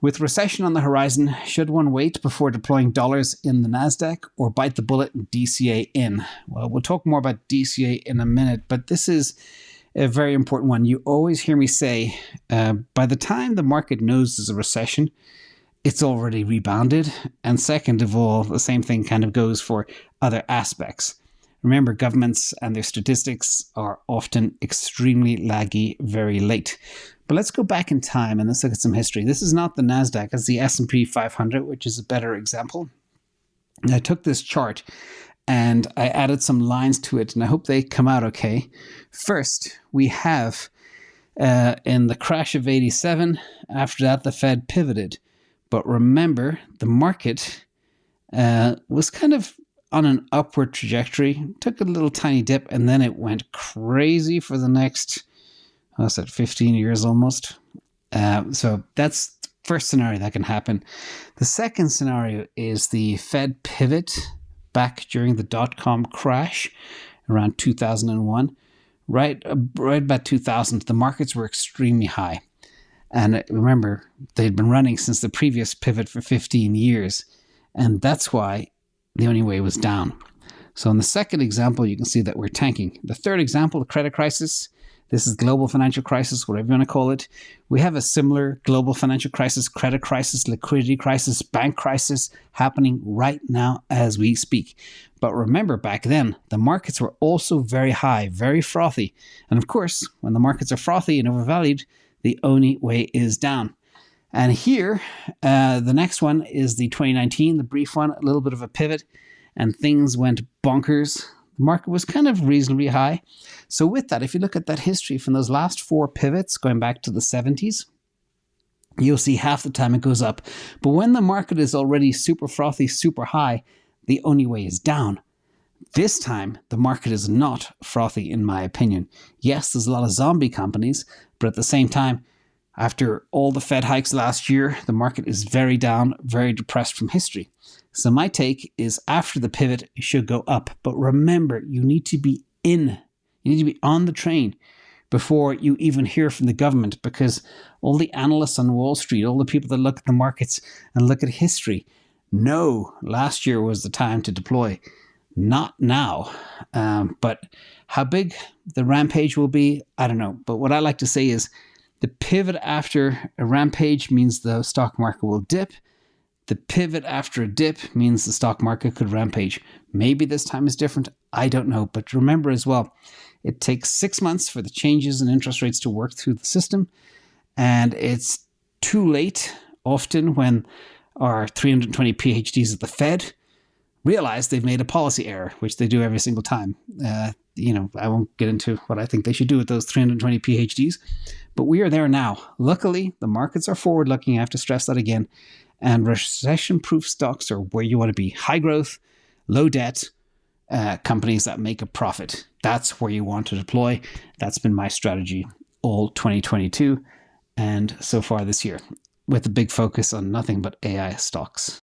With recession on the horizon, should one wait before deploying dollars in the NASDAQ or bite the bullet and DCA in? Well, we'll talk more about DCA in a minute, but this is a very important one. You always hear me say, by the time the market knows there's a recession, it's already rebounded. And second of all, the same thing kind of goes for other aspects. Remember, governments and their statistics are often extremely laggy very late. But let's go back in time and let's look at some history. This is not the NASDAQ, it's the S&P 500, which is a better example. And I took this chart and I added some lines to it, and I hope they come out okay. First, we have in the crash of 87, after that the Fed pivoted. But remember, the market was kind of on an upward trajectory, took a little tiny dip, and then it went crazy for the next, 15 years almost. So that's the first scenario that can happen. The second scenario is the Fed pivot back during the dot-com crash around 2001. Right about 2000, the markets were extremely high. And remember, they'd been running since the previous pivot for 15 years. And that's why the only way was down. So in the second example, you can see that we're tanking. The third example, the credit crisis. This is global financial crisis, whatever you want to call it. We have a similar global financial crisis, credit crisis, liquidity crisis, bank crisis happening right now as we speak. But remember, back then, the markets were also very high, very frothy. And of course, when the markets are frothy and overvalued, the only way is down. And here, the next one is the 2019, the brief one, a little bit of a pivot, and things went bonkers. The market was kind of reasonably high. So with that, if you look at that history from those last four pivots going back to the 70s, you'll see half the time it goes up. But when the market is already super frothy, super high, the only way is down. This time, the market is not frothy, in my opinion. Yes, there's a lot of zombie companies, but at the same time, after all the Fed hikes last year, the market is very down, very depressed from history. So my take is after the pivot, it should go up. But remember, you need to be in. You need to be on the train before you even hear from the government, because all the analysts on Wall Street, all the people that look at the markets and look at history, know last year was the time to deploy. Not now. But how big the rampage will be, I don't know. But what I like to say is the pivot after a rampage means the stock market will dip. The pivot after a dip means the stock market could rampage. Maybe this time is different. I don't know. But remember as well, it takes 6 months for the changes in interest rates to work through the system. And it's too late often when our 320 PhDs at the Fed realize they've made a policy error, which they do every single time. I won't get into what I think they should do with those 320 PhDs, but we are there now. Luckily, the markets are forward-looking. I have to stress that again. And recession-proof stocks are where you want to be. High growth, low debt, companies that make a profit. That's where you want to deploy. That's been my strategy all 2022 and so far this year, with a big focus on nothing but AI stocks.